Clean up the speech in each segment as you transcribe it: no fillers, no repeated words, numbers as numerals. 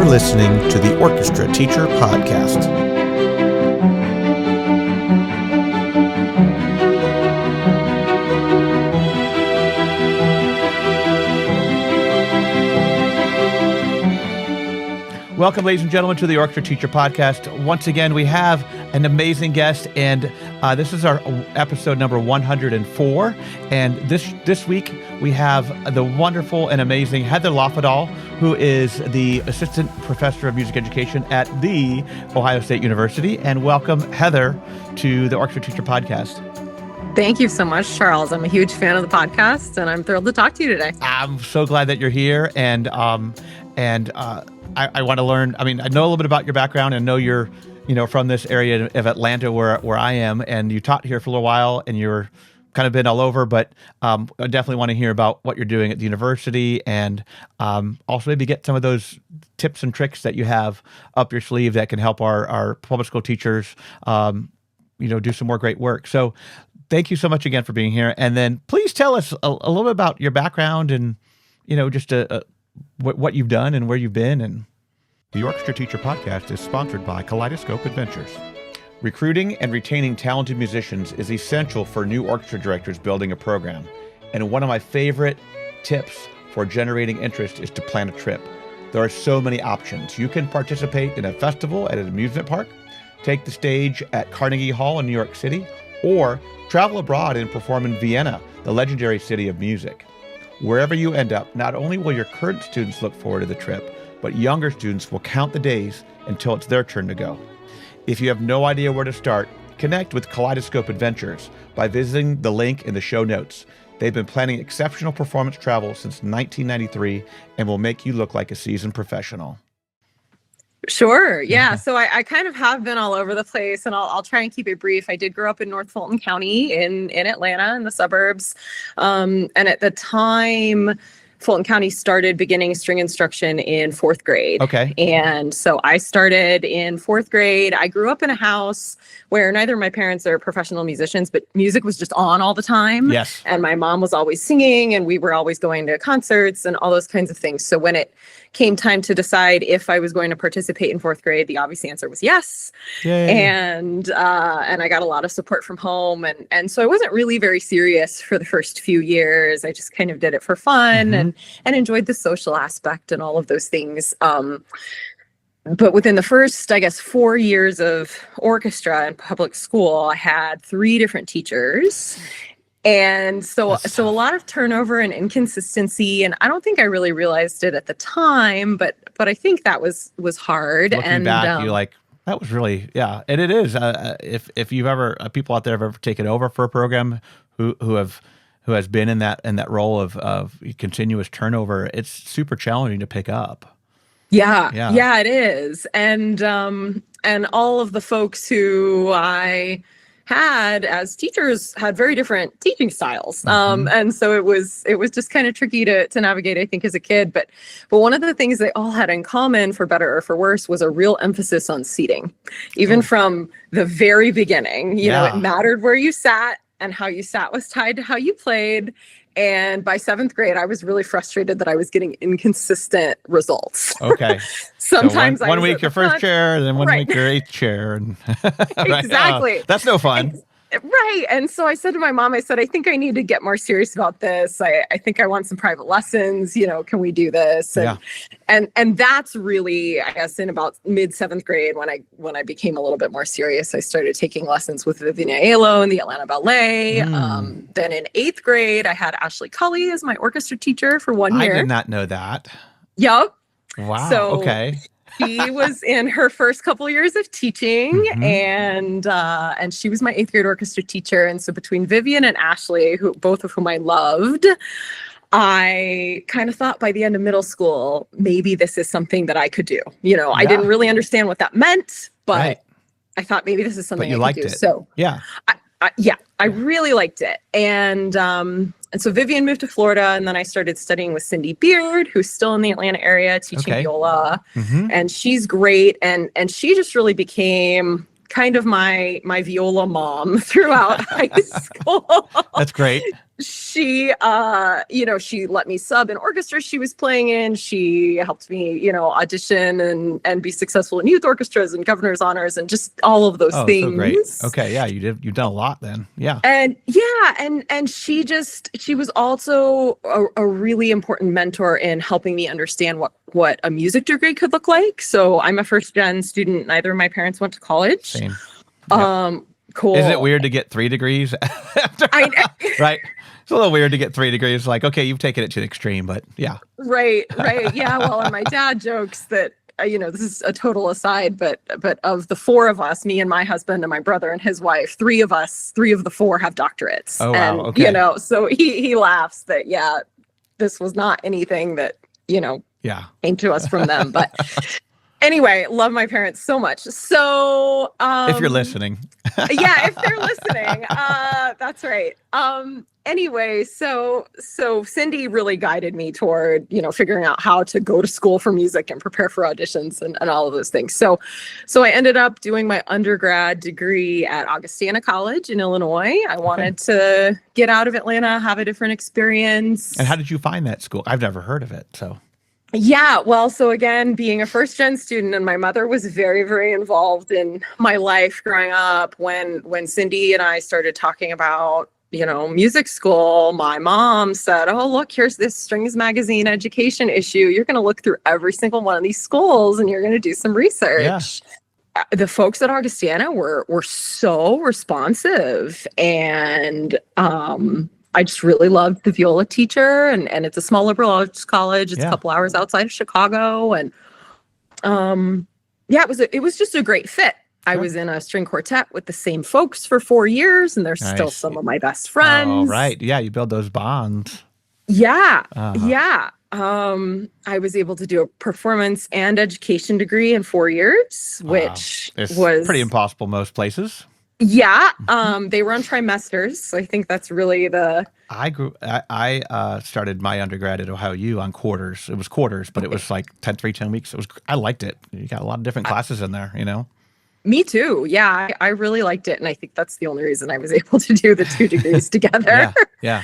listening to the Orchestra Teacher Podcast. Welcome, ladies and gentlemen, to the Orchestra Teacher Podcast. Once again, we have an amazing guest, and this is our episode number 104. And this week, we have the wonderful and amazing Heather Lofdahl, who is the Assistant Professor of Music Education at the Ohio State University. And welcome, Heather, to the Orchestra Teacher Podcast. Thank you so much, Charles. I'm a huge fan of the podcast, and I'm thrilled to talk to you today. I'm so glad that you're here, and I want to learn. I mean, I know a little bit about your background and know you're, from this area of Atlanta where I am, and you taught here for a little while, and you're kind of been all over. But I definitely want to hear about what you're doing at the university, and also maybe get some of those tips and tricks that you have up your sleeve that can help our public school teachers, do some more great work. So, thank you so much again for being here. And then please tell us a little bit about your background and, just what you've done and where you've been. And the Orchestra Teacher Podcast is sponsored by Kaleidoscope Adventures. Recruiting and retaining talented musicians is essential for new orchestra directors building a program. And one of my favorite tips for generating interest is to plan a trip. There are so many options. You can participate in a festival at an amusement park, take the stage at Carnegie Hall in New York City, or travel abroad and perform in Vienna, the legendary city of music. Wherever you end up, not only will your current students look forward to the trip, but younger students will count the days until it's their turn to go. If you have no idea where to start, connect with Kaleidoscope Adventures by visiting the link in the show notes. They've been planning exceptional performance travel since 1993 and will make you look like a seasoned professional. Sure. Yeah. So I kind of have been all over the place, and I'll try and keep it brief. I did grow up in North Fulton County in Atlanta, in the suburbs. And at the time, Fulton County started beginning string instruction in fourth grade. Okay. And so I started in fourth grade. I grew up in a house where neither of my parents are professional musicians, but music was just on all the time. Yes. And my mom was always singing, and we were always going to concerts and all those kinds of things. So when it came time to decide if I was going to participate in fourth grade, the obvious answer was yes. Yay. And I got a lot of support from home. And so I wasn't really very serious for the first few years. I just kind of did it for fun and enjoyed the social aspect and all of those things. But within the first, 4 years of orchestra in public school, I had 3 different teachers. And so a lot of turnover and inconsistency. And I don't think I really realized it at the time, but I think that was hard. Looking back, you're like, that was really, yeah. And it is, if you've ever, people out there have ever taken over for a program who has been in that role of continuous turnover, it's super challenging to pick up. Yeah, it is. And all of the folks who I had as teachers had very different teaching styles. And so it was just kind of tricky to navigate, I think, as a kid. But one of the things they all had in common, for better or for worse, was a real emphasis on seating. Even from the very beginning, it mattered where you sat, and how you sat was tied to how you played. And by 7th grade, I was really frustrated that I was getting inconsistent results. Okay. Sometimes so one week your first chair, and then one week your 8th chair. And exactly. That's no fun. Right. And so I said to my mom, I said, I need to get more serious about this. I think I want some private lessons. Can we do this? And that's really, I guess, in about mid 7th grade when I became a little bit more serious. I started taking lessons with Vivian Aiello in the Atlanta Ballet. Then in 8th grade, I had Ashley Cully as my orchestra teacher for 1 year. I did not know that. Yep. Wow. So, okay. She was in her first couple years of teaching, and she was my 8th grade orchestra teacher. And so between Vivian and Ashley, both of whom I loved, I kind of thought by the end of middle school, maybe this is something that I could do. I didn't really understand what that meant, but I thought maybe this is something I could do. So I really liked it. And so Vivian moved to Florida, and then I started studying with Cindy Beard, who's still in the Atlanta area teaching viola. And she's great. And she just really became kind of my viola mom throughout high school. That's great. she she let me sub in orchestra she was playing in. She helped me, audition and be successful in youth orchestras and governor's honors and just all of those things. So great. Okay, yeah, you've done a lot then. Yeah. And she was also a really important mentor in helping me understand what a music degree could look like. So I'm a first gen student. Neither of my parents went to college. Same. Yep. Cool. Is it weird to get 3 degrees? Right. It's a little weird to get 3 degrees. Like, okay, you've taken it to the extreme, but yeah. Right. Yeah. Well, and my dad jokes that, this is a total aside, but of the 4 of us, me and my husband and my brother and his wife, 3 of the 4 have doctorates. Oh, and, wow. Okay. So he laughs that, this was not anything that, came to us from them. But anyway, love my parents so much. So if you're listening. Yeah, if they're listening, that's right. Anyway, so Cindy really guided me toward, figuring out how to go to school for music and prepare for auditions and all of those things. So I ended up doing my undergrad degree at Augustana College in Illinois. I wanted to get out of Atlanta, have a different experience. And how did you find that school? I've never heard of it, so. Yeah, well, so again, being a first gen student, and my mother was very, very involved in my life growing up. When Cindy and I started talking about, music school, my mom said, "Oh, look, here's this Strings Magazine education issue. You're going to look through every single one of these schools and you're going to do some research." Yeah. The folks at Augustana were so responsive, and I just really loved the viola teacher, and it's a small liberal arts college. It's a couple hours outside of Chicago, and it was just a great fit. I was in a string quartet with the same folks for 4 years, and they're still some of my best friends. Oh, right. Yeah, you build those bonds. Yeah. Yeah. I was able to do a performance and education degree in 4 years, which was pretty impossible most places. Yeah. They were on trimesters. So I think that's really I started my undergrad at Ohio U on quarters. It was quarters, but it was like 10 weeks. I liked it. You got a lot of different classes in there, Me too. Yeah, I really liked it. And I think that's the only reason I was able to do the 2 degrees together. Yeah.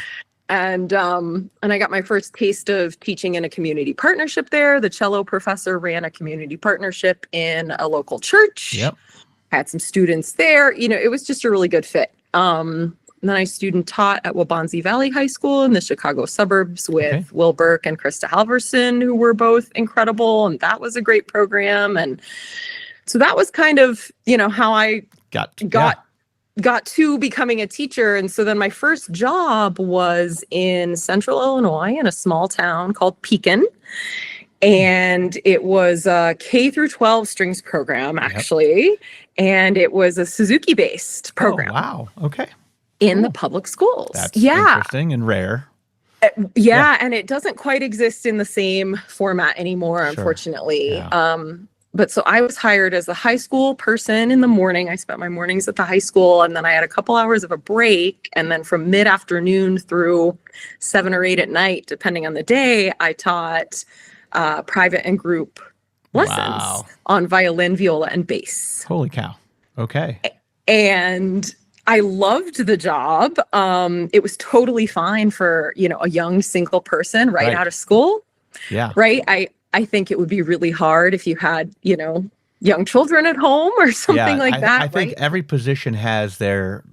And I got my first taste of teaching in a community partnership there. The cello professor ran a community partnership in a local church. Yep. Had some students there. It was just a really good fit. And then I student taught at Waubonsee Valley High School in the Chicago suburbs with Will Burke and Krista Halverson, who were both incredible. And that was a great program. And so that was kind of, how I got to becoming a teacher. And so then my first job was in central Illinois in a small town called Pekin. And it was a K through 12 strings program, actually. Yep. And it was a Suzuki-based program. Oh, wow. Okay. In the public schools. That's interesting and rare. Yeah, and it doesn't quite exist in the same format anymore, unfortunately. Yeah. But so I was hired as a high school person in the morning. I spent my mornings at the high school, and then I had a couple hours of a break. And then from mid-afternoon through 7 or 8 at night, depending on the day, I taught private and group lessons on violin, viola, and bass. Holy cow. Okay. And I loved the job. It was totally fine for, a young single person out of school. Yeah. Right. I think it would be really hard if you had, young children at home or something like that. I think every position has their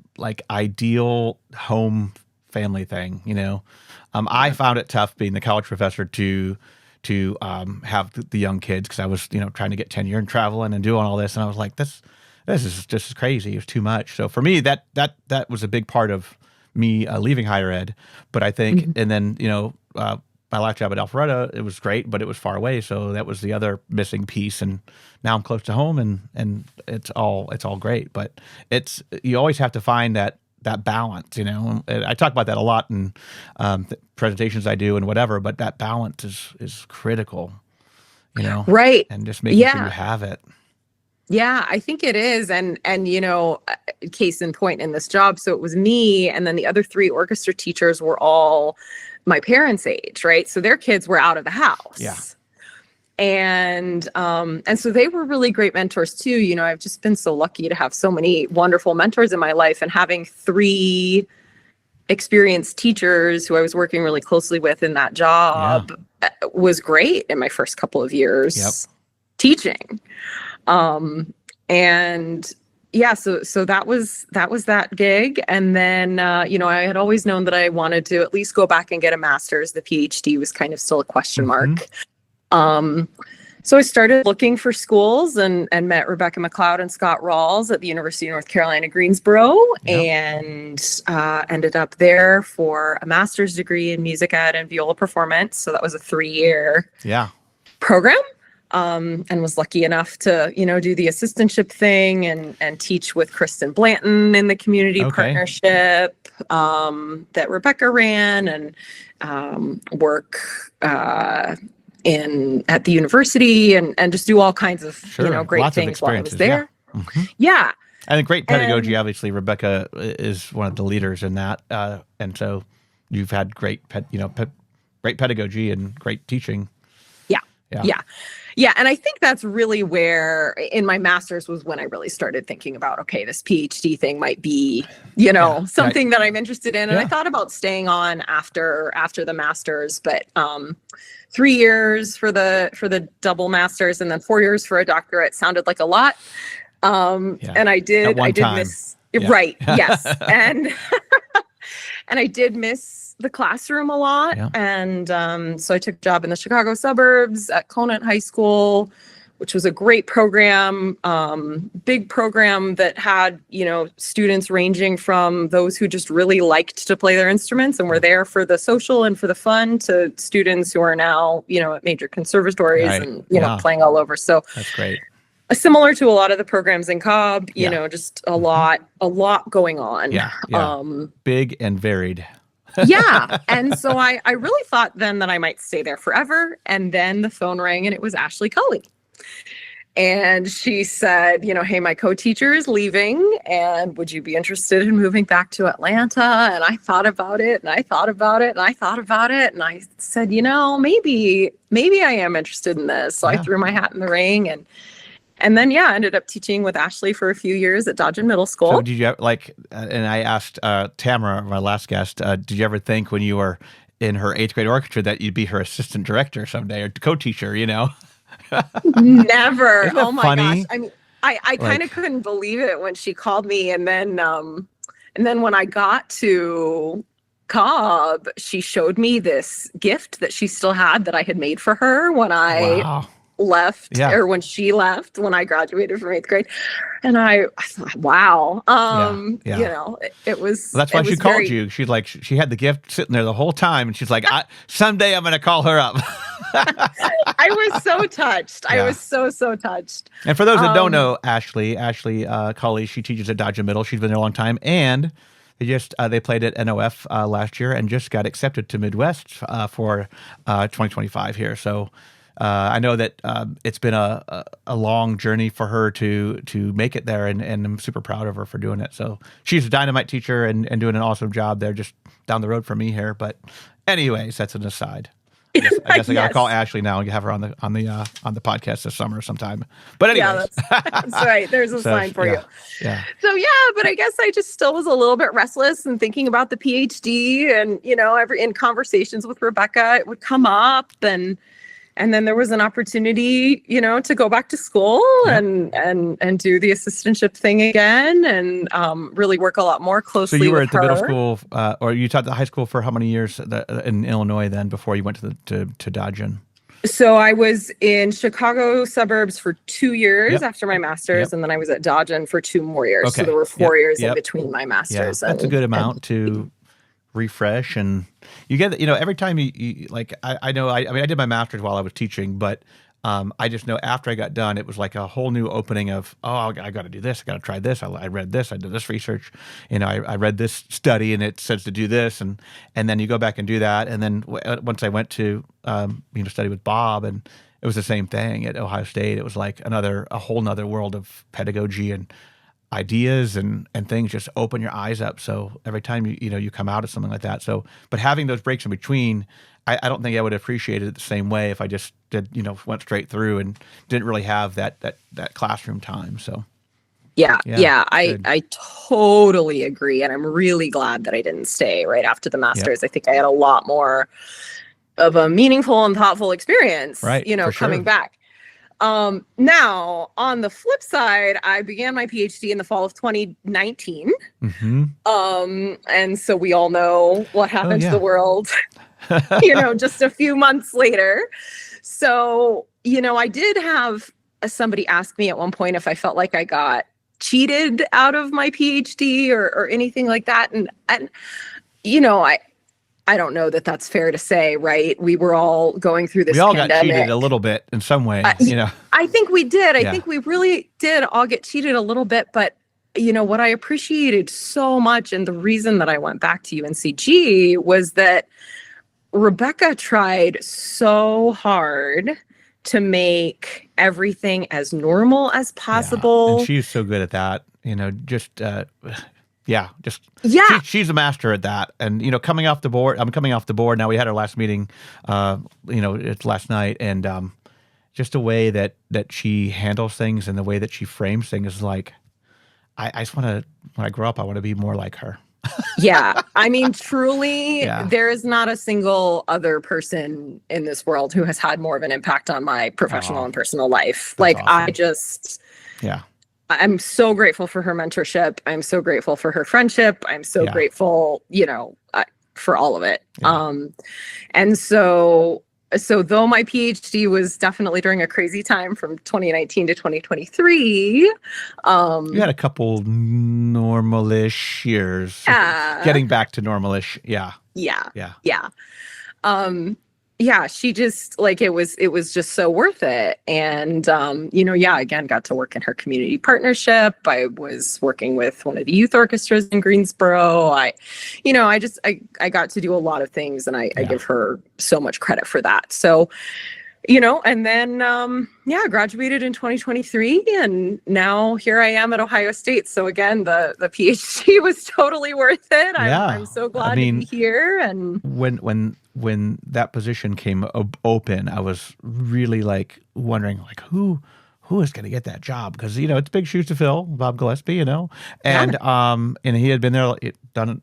ideal home family thing, I found it tough being the college professor to have the young kids, because I was, trying to get tenure and traveling and doing all this. And I was like, this is just crazy. It was too much. So for me, that was a big part of me leaving higher ed. But I think, and then, my last job at Alpharetta, it was great, but it was far away. So that was the other missing piece. And now I'm close to home, and it's all great. But you always have to find that balance, And I talk about that a lot in presentations I do and whatever, but that balance is critical, Right. And just making sure you have it. Yeah, I think it is. And case in point in this job. So it was me, and then the other 3 orchestra teachers were all my parents' age, right? So their kids were out of the house. Yeah. And so they were really great mentors too. I've just been so lucky to have so many wonderful mentors in my life, and having 3 experienced teachers who I was working really closely with in that job was great in my first couple of years teaching. And yeah, so that was that gig. And then, I had always known that I wanted to at least go back and get a master's. The PhD was kind of still a question mark. So I started looking for schools and met Rebecca McLeod and Scott Rawls at the University of North Carolina, Greensboro, and ended up there for a master's degree in music ed and viola performance. So that was a 3-year program. And was lucky enough to, do the assistantship thing and teach with Kristen Blanton in the community partnership that Rebecca ran, and work at the university and just do all kinds of great Lots things while I was there. And a great pedagogy. Obviously, Rebecca is one of the leaders in that, and so you've had great pedagogy and great teaching. Yeah. And I think that's really where in my master's was when I really started thinking about, okay, this PhD thing might be, something that I'm interested in. And I thought about staying on after the master's, but 3 years for the double master's and then 4 years for a doctorate sounded like a lot. And I did miss, right. Yes. And I did miss the classroom a lot. And so I took a job in the Chicago suburbs at Conant High School, which was a great program, big program that had, students ranging from those who just really liked to play their instruments and were there for the social and for the fun to students who are now, at major conservatories and, playing all over. So that's great. Similar to a lot of the programs in Cobb, just a lot going on. Big and varied. And so I really thought then that I might stay there forever. And then the phone rang and it was Ashley Cully. And she said, hey, my co-teacher is leaving and would you be interested in moving back to Atlanta? And I thought about it and I thought about it and I thought about it. And I said, maybe I am interested in this. So I threw my hat in the ring and then, ended up teaching with Ashley for a few years at Dodgen Middle School. So did you and I asked Tamara, my last guest, did you ever think when you were in her 8th grade orchestra that you'd be her assistant director someday or co-teacher, Never. Oh my funny? gosh. I mean, I kind of couldn't believe it when she called me. And then when I got to Cobb, she showed me this gift that she still had that I had made for her when I left or when she left when I graduated from 8th grade. And I thought, wow. It was. Well, that's why she called you. She had the gift sitting there the whole time. And she's like, someday I'm going to call her up. I was so touched. I was so touched. And for those that don't know, Ashley Cully, she teaches at Dodgen Middle. She's been there a long time. And they played at NOF last year and just got accepted to Midwest for 2025 here. So I know that it's been a long journey for her to make it there, and I'm super proud of her for doing it. So she's a dynamite teacher and doing an awesome job there just down the road from me here. But anyways, that's an aside. I guess I gotta call Ashley now and have her on the podcast this summer sometime. But anyways, that's right. There's a sign for you. Yeah. So but I guess I just still was a little bit restless and thinking about the PhD, and in conversations with Rebecca, it would come up, and then there was an opportunity, to go back to school and do the assistantship thing again and really work a lot more closely with her. So you were at the middle school, or you taught the high school for how many years in Illinois then before you went to Dodgen? So I was in Chicago suburbs for 2 years after my master's, and then I was at Dodgen for 2 more years. Okay. So there were 4 years in between my master's. That's a good amount to refresh, and you get every time you I know I did my master's while I was teaching, but I just know after I got done it was like a whole new opening of I got to do this, I got to try this, I read this, I did this research, I read this study and it says to do this, and then you go back and do that, and then once I went to study with Bob, and it was the same thing at Ohio State. It was like a whole nother world of pedagogy and ideas and things just open your eyes up. So every time you come out of something like that. So, but having those breaks in between, I don't think I would appreciate it the same way if I just did, went straight through and didn't really have that classroom time. So. Yeah. Good. I totally agree. And I'm really glad that I didn't stay right after the master's. I think I had a lot more of a meaningful and thoughtful experience, Right, for sure. coming back. Now, on the flip side, I began my PhD in the fall of 2019. And so we all know what happened to the world, just a few months later. So, I did have somebody ask me at one point if I felt like I got cheated out of my PhD or anything like that. And I don't know that that's fair to say, right? We were all going through this pandemic. We all got cheated a little bit in some way, I think we did. I think we really did all get cheated a little bit. But, what I appreciated so much, and the reason that I went back to UNCG, was that Rebecca tried so hard to make everything as normal as possible. And she's so good at that, she's a master at that. And, coming off the board, I'm coming off the board now. We had our last meeting, it's last night, and just the way that she handles things and the way that she frames things is like, I just want to, when I grow up, I want to be more like her. Yeah. I mean, truly, there is not a single other person in this world who has had more of an impact on my professional and personal life. Like, awesome. I'm so grateful for her mentorship. I'm so grateful for her friendship. I'm so grateful, for all of it. And so though my PhD was definitely during a crazy time from 2019 to 2023, you had a couple normal-ish years, getting back to normal-ish. Yeah. She just, like, it was just so worth it. And, again, got to work in her community partnership. I was working with one of the youth orchestras in Greensboro. I got to do a lot of things, and I give her so much credit for that. So, and then, graduated in 2023, and now here I am at Ohio State. So again, the PhD was totally worth it. I'm so glad to be here. And when that position came open, I was really like wondering, like, who is going to get that job? Because it's big shoes to fill, Bob Gillespie, and and he had been there, done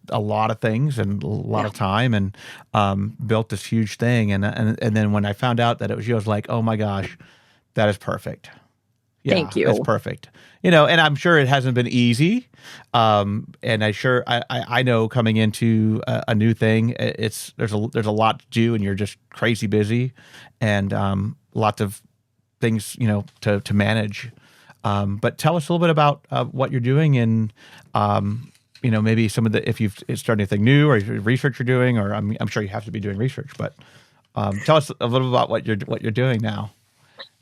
a lot of things and a lot of time, and built this huge thing. And then when I found out that it was you, I was like, oh my gosh, that is perfect. Yeah, thank you. That's perfect. And I'm sure it hasn't been easy. And I know coming into a new thing, there's a lot to do, and you're just crazy busy, and lots of things, to manage. But tell us a little bit about what you're doing, and maybe some of if you've started anything new, or research you're doing, or I'm sure you have to be doing research, but tell us a little about what you're doing now.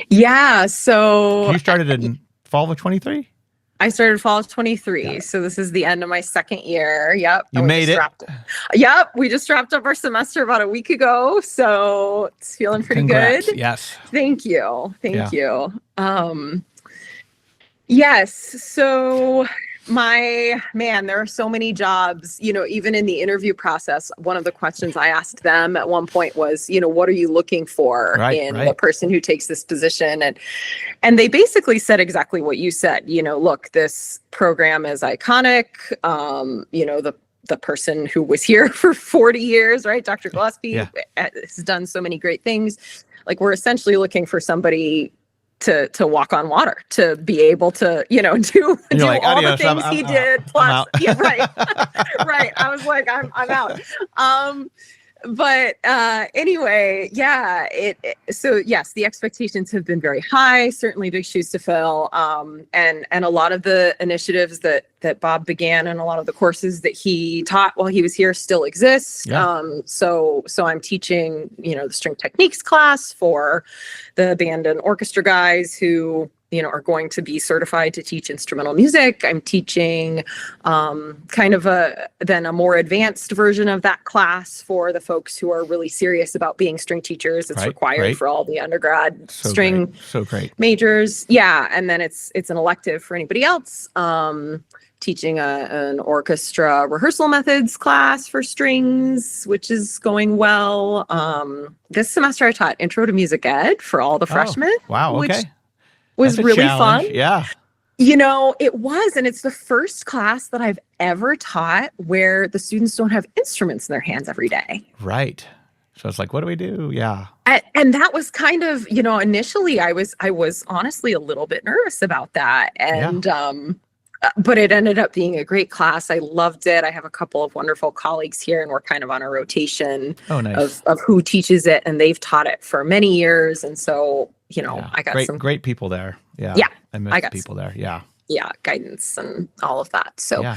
Yeah. So you started in fall of 23? I started fall of 23. So this is the end of my second year. Yep. You made it. Yep. We just wrapped up our semester about a week ago. So it's feeling pretty Congrats. good. Yes. Thank you. Thank you. Yes. So there are so many jobs, even in the interview process. One of the questions I asked them at one point was, what are you looking for in the person who takes this position? And they basically said exactly what you said. Look, this program is iconic. The person who was here for 40 years, right? Dr. Gillespie has done so many great things. Like, we're essentially looking for somebody to walk on water, to be able to, do all the things he did. Plus, right. Right. I was like, I'm out. But anyway, so yes, the expectations have been very high, certainly big shoes to fill. And a lot of the initiatives that Bob began, and a lot of the courses that he taught while he was here still exist. So I'm teaching, the string techniques class for the band and orchestra guys who, are going to be certified to teach instrumental music. I'm teaching kind of a more advanced version of that class for the folks who are really serious about being string teachers. It's required for all the undergrad string majors. Yeah. And then it's an elective for anybody else. Teaching an orchestra rehearsal methods class for strings, which is going well. This semester I taught Intro to Music Ed for all the freshmen. Wow. Okay. Was really fun. Yeah. It was, and it's the first class that I've ever taught where the students don't have instruments in their hands every day. Right. So it's like, what do we do? Yeah. And that was kind of, initially I was honestly a little bit nervous about that. And, but it ended up being a great class. I loved it. I have a couple of wonderful colleagues here, and we're kind of on a rotation nice. of who teaches it, and they've taught it for many years. And so, I got some great people there. Yeah. Yeah. I met people there. Yeah. Yeah. Guidance and all of that. So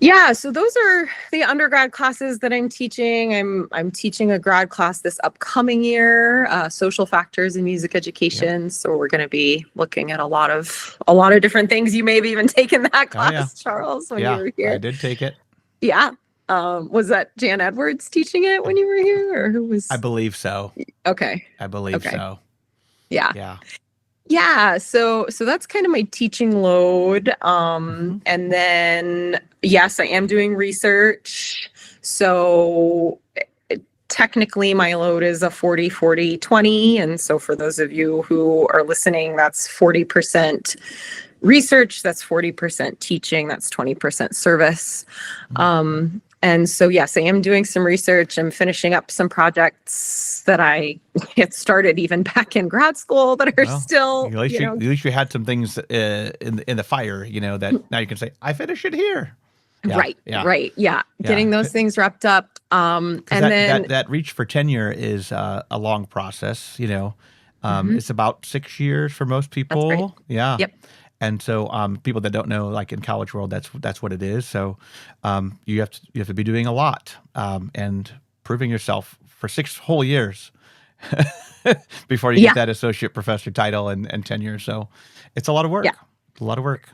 yeah, so those are the undergrad classes that I'm teaching. I'm teaching a grad class this upcoming year, social factors in music education. Yep. So we're going to be looking at a lot of different things. You may have even taken that class, Charles, when you were here. I did take it. Yeah. Was that Jan Edwards teaching it when you were here, or who was? I believe so. Okay. I believe so. Yeah. Yeah. Yeah, so that's kind of my teaching load. And then, yes, I am doing research. So technically my load is a 40-40-20. And so for those of you who are listening, that's 40% research, that's 40% teaching, that's 20% service. And so, yes, I am doing some research. I'm finishing up some projects that I had started even back in grad school that are still, at least you had some things in the fire, that now you can say, I finished it here. Yeah, right. Yeah. Getting those things wrapped up. And then that reach for tenure is a long process, it's about 6 years for most people. That's right. Yeah. Yep. And so people that don't know, like in college world, that's what it is. So you have to be doing a lot and proving yourself for 6 whole years before you get that associate professor title and tenure. So it's a lot of work. Yeah. A lot of work.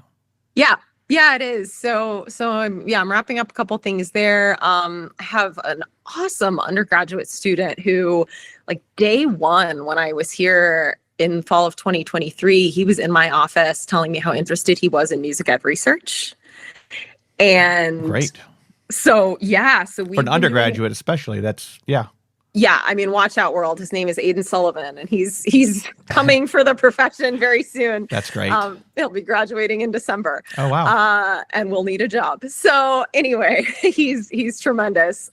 Yeah. Yeah, it is. So I'm wrapping up a couple things there. I have an awesome undergraduate student who, like, day one when I was here in fall of 2023, he was in my office telling me how interested he was in music ed research. And great. So we, for an undergraduate especially, that's I mean, watch out, world. His name is Aiden Sullivan, and he's coming for the profession very soon. That's great. He'll be graduating in December. Oh, wow. And we'll need a job. So anyway, he's tremendous.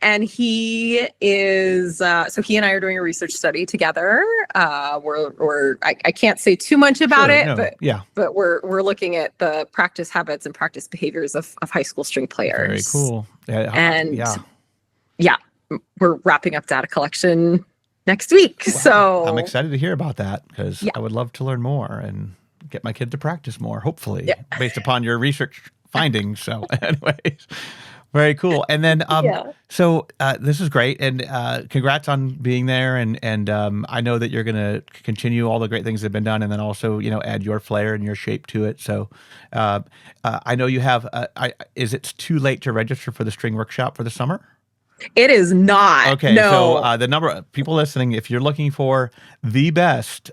And he is, so he and I are doing a research study together. I can't say too much about but we're looking at the practice habits and practice behaviors of high school string players. Very cool. We're wrapping up data collection next week. Wow. So I'm excited to hear about that, because I would love to learn more and get my kid to practice more, hopefully, based upon your research findings. So anyways. Very cool. And then, so this is great, and congrats on being there. And I know that you're going to continue all the great things that have been done, and then also, add your flair and your shape to it. So I know you have. Is it too late to register for the string workshop for the summer? It is not. Okay. No. So the number of people listening, if you're looking for the best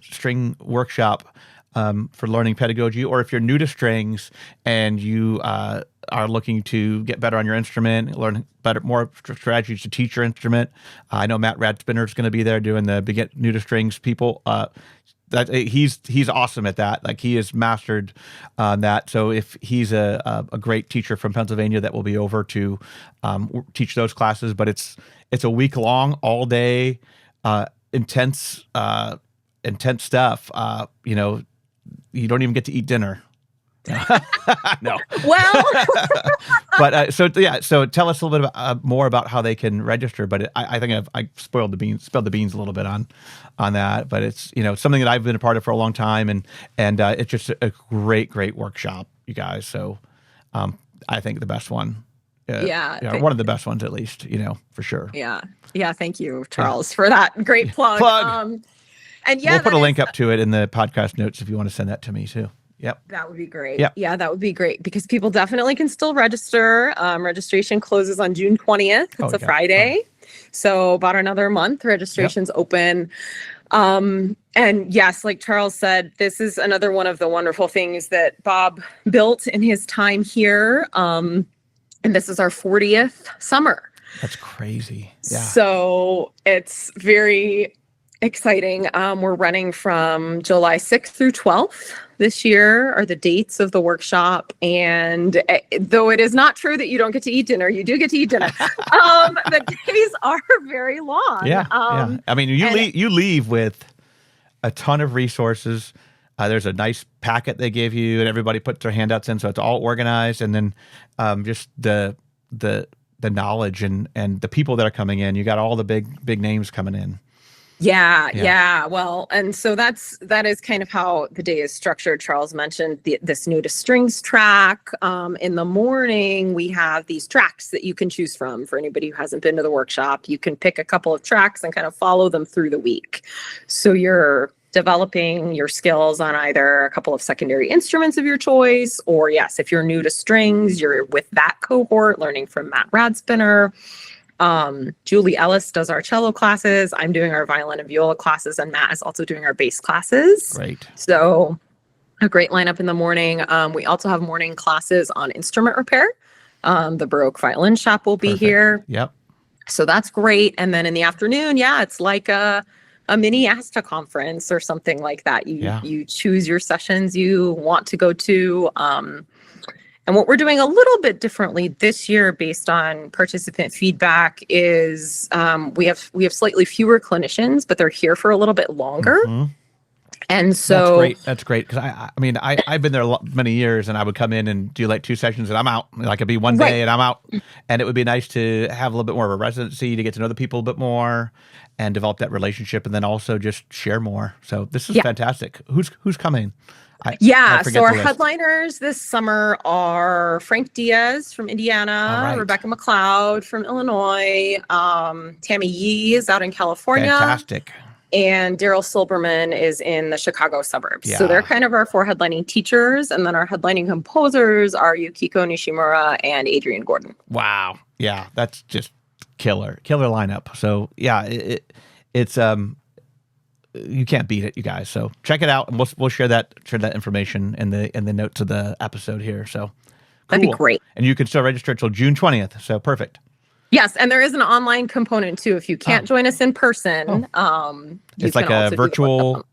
string workshop for learning pedagogy, or if you're new to strings and you are looking to get better on your instrument, learn more strategies to teach your instrument. I know Matt Radspinner is going to be there doing the new to strings people. That he's awesome at that. Like, he has mastered that. So if he's a great teacher from Pennsylvania that will be over to teach those classes, but it's a week long, all day, intense stuff. You don't even get to eat dinner. No. Well, but so tell us a little bit more about how they can register. But I think I spilled the beans a little bit on that. But it's something that I've been a part of for a long time, and it's just a great workshop, you guys. So I think the best one. One of the best ones, at least, for sure. Yeah. Thank you, Charles, for that great plug. And we'll put a link up to it in the podcast notes if you want to send that to me too. Yep. That would be great. Yep. Yeah, that would be great, because people definitely can still register. Registration closes on June 20th. It's a Friday. So about another month, registration's open. And yes, like Charles said, this is another one of the wonderful things that Bob built in his time here. And this is our 40th summer. That's crazy. Yeah. So it's very Exciting. We're running from July 6th through 12th. This year are the dates of the workshop. And though it is not true that you don't get to eat dinner, you do get to eat dinner. The days are very long. Yeah. I mean, you leave with a ton of resources. There's a nice packet they give you, and everybody puts their handouts in, so it's all organized. And then just the knowledge and the people that are coming in. You got all the big names coming in. Yeah. Well, and so that is kind of how the day is structured. Charles mentioned this new to strings track. In the morning, we have these tracks that you can choose from. For anybody who hasn't been to the workshop, you can pick a couple of tracks and kind of follow them through the week. So you're developing your skills on either a couple of secondary instruments of your choice, or yes, if you're new to strings, you're with that cohort learning from Matt Radspinner. Julie Ellis does our cello classes. I'm doing our violin and viola classes, and Matt is also doing our bass classes. Great. So a great lineup in the morning. We also have morning classes on instrument repair. The Baroque Violin Shop will be here. Yep. So that's great. And then in the afternoon, it's like a mini ASTA conference or something like that. You choose your sessions you want to go to. And what we're doing a little bit differently this year based on participant feedback is we have slightly fewer clinicians, but they're here for a little bit longer. Mm-hmm. And so that's great. Because I've been there many years, and I would come in and do like 2 sessions and I'm out. Like it'd be one day and I'm out. And it would be nice to have a little bit more of a residency to get to know the people a bit more and develop that relationship, and then also just share more. So this is fantastic. Who's coming? So our headliners this summer are Frank Diaz from Indiana, Rebecca McLeod from Illinois, Tammy Yee is out in California. Fantastic. And Daryl Silberman is in the Chicago suburbs. Yeah. So they're kind of our 4 headlining teachers. And then our headlining composers are Yukiko Nishimura and Adrian Gordon. Wow. Yeah, that's just killer lineup. So it's you can't beat it, you guys. So check it out, and we'll share that information in the notes of the episode here. So that'd be great. And you can still register until June 20th. So perfect. Yes, and there is an online component too. If you can't join us in person, it's like a virtual.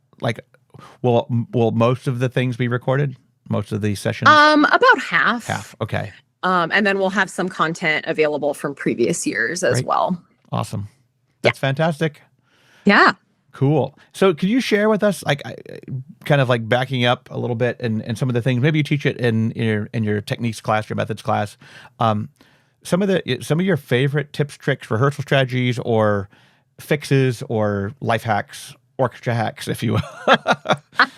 Will most of the things be recorded? Most of the sessions? About half. Half. Okay. And then we'll have some content available from previous years as well. Awesome. That's fantastic. Yeah. Cool. So could you share with us, kind of like backing up a little bit and some of the things, maybe you teach it in your techniques class, your methods class, some of your favorite tips, tricks, rehearsal strategies, or fixes, or life hacks, orchestra hacks, if you will, that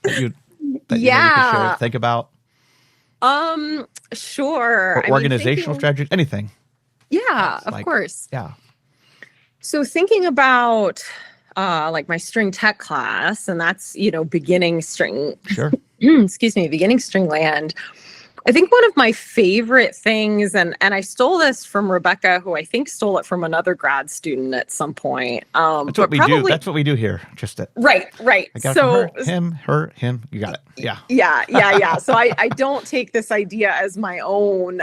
you can share, think about? Sure. Or organizational strategies, anything. Yeah, of course. Yeah. So thinking about like my string tech class, and that's, beginning string. Sure. Beginning string land. I think one of my favorite things, and I stole this from Rebecca, who I think stole it from another grad student at some point. That's what we do. That's what we do here. Right. I got it from her, him. You got it. Yeah. Yeah. So I don't take this idea as my own,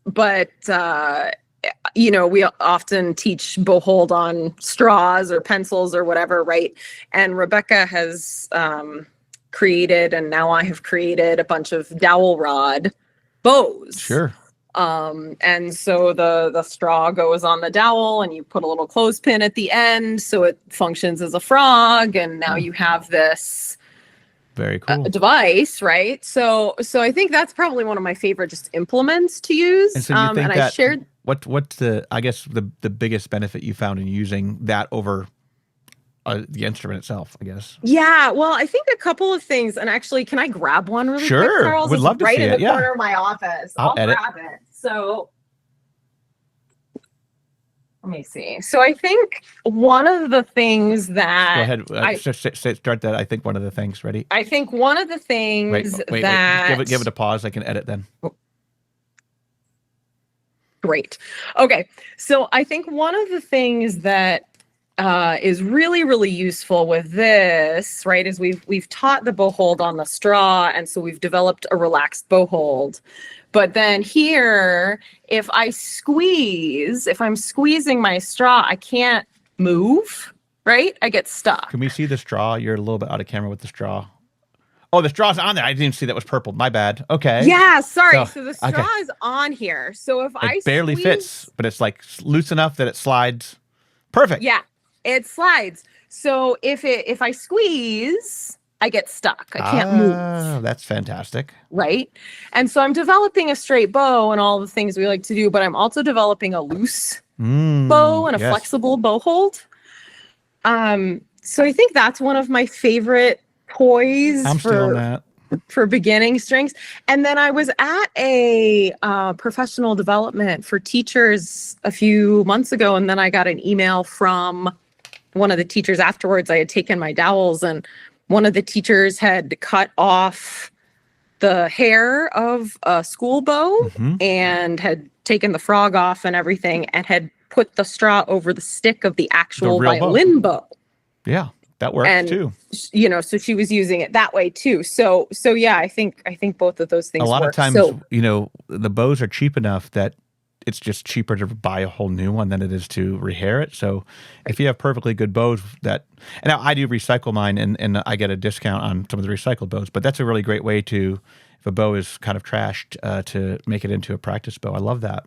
but we often teach bow-hold on straws or pencils or whatever, right? And Rebecca has created, and now I have created, a bunch of dowel rod bows. Sure. And so the straw goes on the dowel, and you put a little clothespin at the end, so it functions as a frog, and now you have this very cool device, right? So I think that's probably one of my favorite just implements to use. And so you think I shared. What's the biggest benefit you found in using that over the instrument itself, I guess? Yeah, well, I think a couple of things. And actually, can I grab one really quick, Charles? Would love to see it. Right in the corner of my office. I'll grab it. So let me see. So I think one of the things that... Go ahead. Start that. I think one of the things. Ready? I think one of the things that... Wait. Give it a pause. I can edit then. Great. Okay. So I think one of the things that is really, really useful with this, right, is we've taught the bow hold on the straw, and so we've developed a relaxed bow hold. But then here, if I'm squeezing my straw, I can't move, right? I get stuck. Can we see the straw? You're a little bit out of camera with the straw. Oh, the straw's on there. I didn't see that was purple. My bad. Okay. Yeah, sorry. So the straw okay. is on here. So if It barely fits, but it's like loose enough that it slides. Perfect. Yeah, it slides. So if I squeeze, I get stuck. I can't move. That's fantastic. Right. And so I'm developing a straight bow and all the things we like to do, but I'm also developing a loose bow and a flexible bow hold. So I think that's one of my favorite toys for beginning strings. And then I was at a professional development for teachers a few months ago, and then I got an email from one of the teachers afterwards. I had taken my dowels, and one of the teachers had cut off the hair of a school bow and had taken the frog off and everything, and had put the straw over the stick of the actual violin bow. Yeah, that works too. You know, so she was using it that way too. So yeah, I think both of those things. A lot work. of times, you know, the bows are cheap enough that it's just cheaper to buy a whole new one than it is to rehair it. So if you have perfectly good bows and now I do recycle mine and I get a discount on some of the recycled bows, but that's a really great way to, if a bow is kind of trashed, to make it into a practice bow. I love that.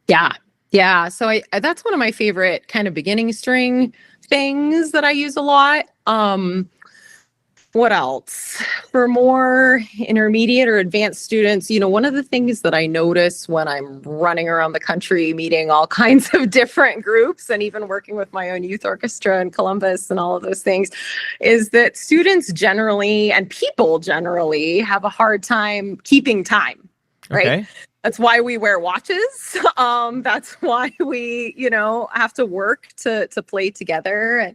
Yeah. Yeah. So that's one of my favorite kind of beginning string things that I use a lot. What else? For more intermediate or advanced students, you know, one of the things that I notice when I'm running around the country, meeting all kinds of different groups and even working with my own youth orchestra in Columbus and all of those things, is that students generally and people generally have a hard time keeping time, right? Okay. That's why we wear watches. That's why we, you know, have to work to play together.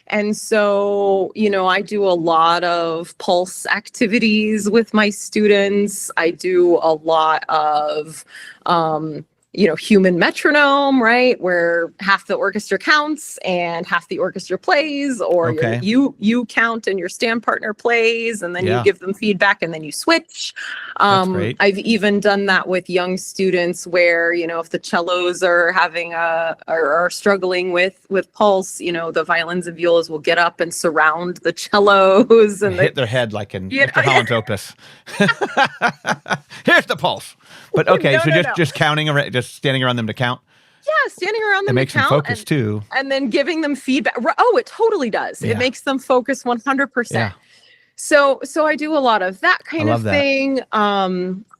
And so, you know, I do a lot of pulse activities with my students. I do a lot of, you know, human metronome, right? Where half the orchestra counts and half the orchestra plays, or you count and your stand partner plays, and then you give them feedback and then you switch. I've even done that with young students where, you know, if the cellos are having are struggling with pulse, you know, the violins and violas will get up and surround the cellos and hit their head like in Mr. Holland's Opus. Here's the pulse. But okay, just counting around, just standing around them to count. Yeah, standing around them to count. It makes them focus too. And then giving them feedback. Oh, it totally does. Yeah. It makes them focus 100%. Yeah. So I do a lot of that kind of thing.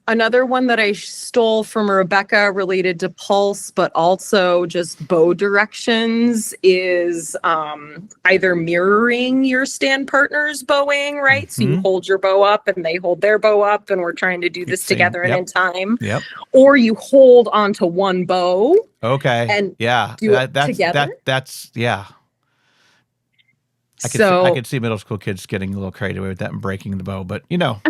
Another one that I stole from Rebecca related to pulse, but also just bow directions, is either mirroring your stand partner's bowing, right? So you hold your bow up and they hold their bow up, and we're trying to do this together and in time. Yep. Or you hold onto one bow. Okay. And do it together. That's I could see middle school kids getting a little carried away with that and breaking the bow, but you know,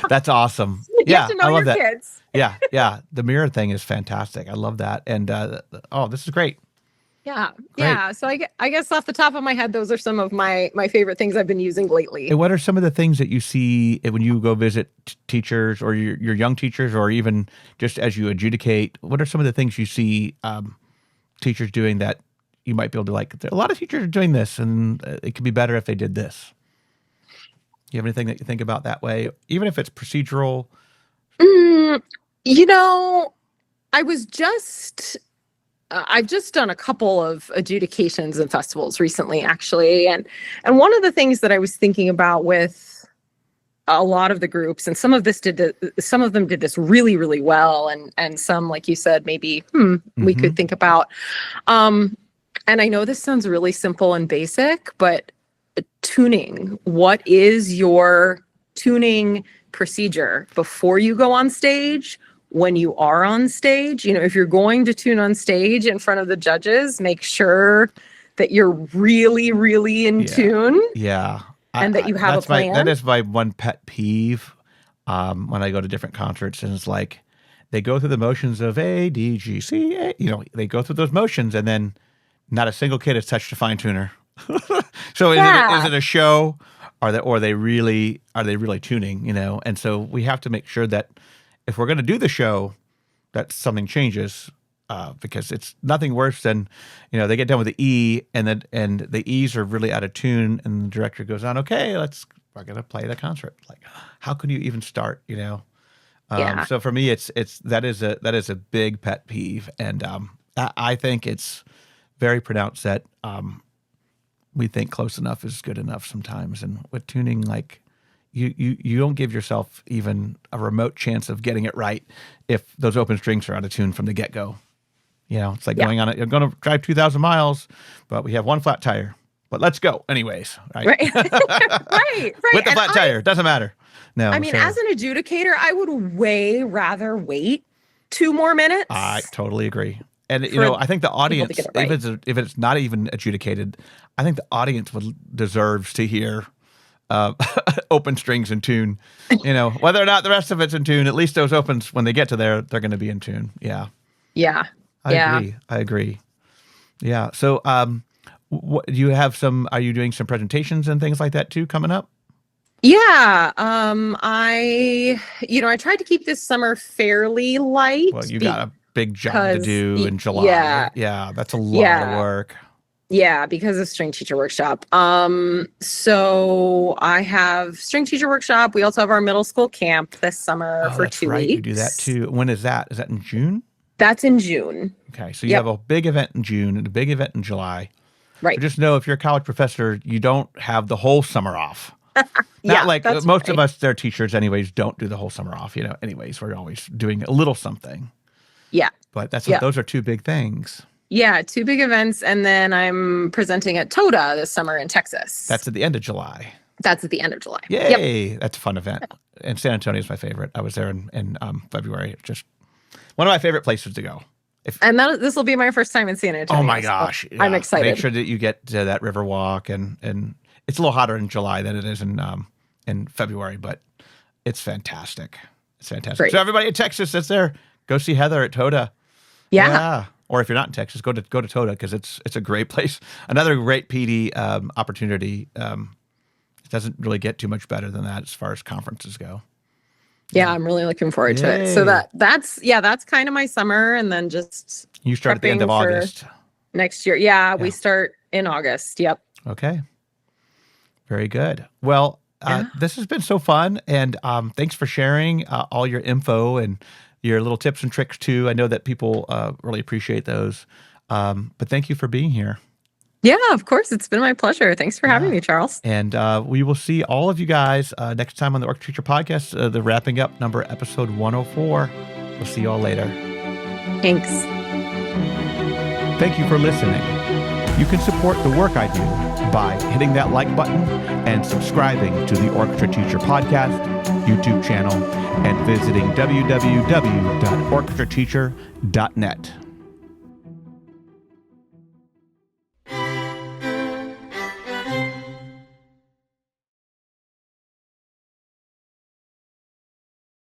that's awesome. You have to know your kids. Yeah. The mirror thing is fantastic. I love that. And this is great. Yeah. Great. Yeah. So I guess off the top of my head, those are some of my favorite things I've been using lately. And what are some of the things that you see when you go visit teachers or your young teachers, or even just as you adjudicate? What are some of the things you see teachers doing that you might be able to like? A lot of teachers are doing this, and it could be better if they did this. You have anything that you think about that way, even if it's procedural? You know, I've just done a couple of adjudications and festivals recently, actually. And one of the things that I was thinking about with a lot of the groups, and some of them did this really, really well. And some, like you said, maybe, we could think about, and I know this sounds really simple and basic, but tuning. What is your tuning procedure before you go on stage? When you are on stage, you know, if you're going to tune on stage in front of the judges, make sure that you're really, really in tune. Yeah. And that you have a plan. That is my one pet peeve when I go to different concerts, and it's like they go through the motions of A, D, G, C, A. You know, they go through those motions, and then not a single kid has touched a fine tuner. So is it a show? Are they really tuning? You know, and so we have to make sure that if we're going to do the show, that something changes. because it's nothing worse than, they get done with the E and the E's are really out of tune, and the director goes on, okay, we're going to play the concert. Like, how can you even start, Yeah. So for me, that is a big pet peeve. And I think it's very pronounced that we think close enough is good enough sometimes. And with tuning, like, you don't give yourself even a remote chance of getting it right if those open strings are out of tune from the get-go. It's like you're going to drive 2,000 miles, but we have one flat tire. But let's go anyways, right? Right. Right. With the flat tire, doesn't matter. No, I mean, as an adjudicator, I would way rather wait 2 more minutes. I totally agree. And, I think the audience, if it's not even adjudicated, I think the audience deserves to hear open strings in tune. Whether or not the rest of it's in tune, at least those opens, when they get to there, they're going to be in tune. Yeah. Yeah. I agree. Yeah. So, what, are you doing some presentations and things like that too coming up? Yeah. I tried to keep this summer fairly light. Well, you got a big job to do in July. Yeah. That's a lot of work. Yeah, because of string teacher workshop. So I have string teacher workshop. We also have our middle school camp this summer for 2 weeks. You do that too. When is that? Is that in June? That's in June. Okay. So you have a big event in June and a big event in July. Right. So just know, if you're a college professor, you don't have the whole summer off. Not like most of us, they're teachers anyways, don't do the whole summer off. Anyways, we're always doing a little something. Yeah. But those are 2 big things. Yeah, 2 big events. And then I'm presenting at TODA this summer in Texas. That's at the end of July. Yay. Yep. That's a fun event. And San Antonio is my favorite. I was there in February. Just one of my favorite places to go. This will be my first time in San Antonio. Oh my gosh. So I'm excited. Make sure that you get to that river walk, and it's a little hotter in July than it is in February, but it's fantastic. It's fantastic. Great. So everybody in Texas that's there, go see Heather at TODA. Yeah. Or if you're not in Texas, go to TODA, because it's a great place. Another great PD opportunity. It doesn't really get too much better than that as far as conferences go. Yeah, I'm really looking forward to it. So that's kind of my summer, and then just you start at the end of August next year. Yeah, we start in August. Yep. Okay. Very good. Well, this has been so fun, and thanks for sharing all your info and your little tips and tricks too. I know that people really appreciate those. But thank you for being here. Yeah, of course. It's been my pleasure. Thanks for having me, Charles. And we will see all of you guys next time on the Orchestra Teacher Podcast, the wrapping up episode 104. We'll see you all later. Thanks. Thank you for listening. You can support the work I do by hitting that like button and subscribing to the Orchestra Teacher Podcast YouTube channel and visiting www.orchestrateacher.net.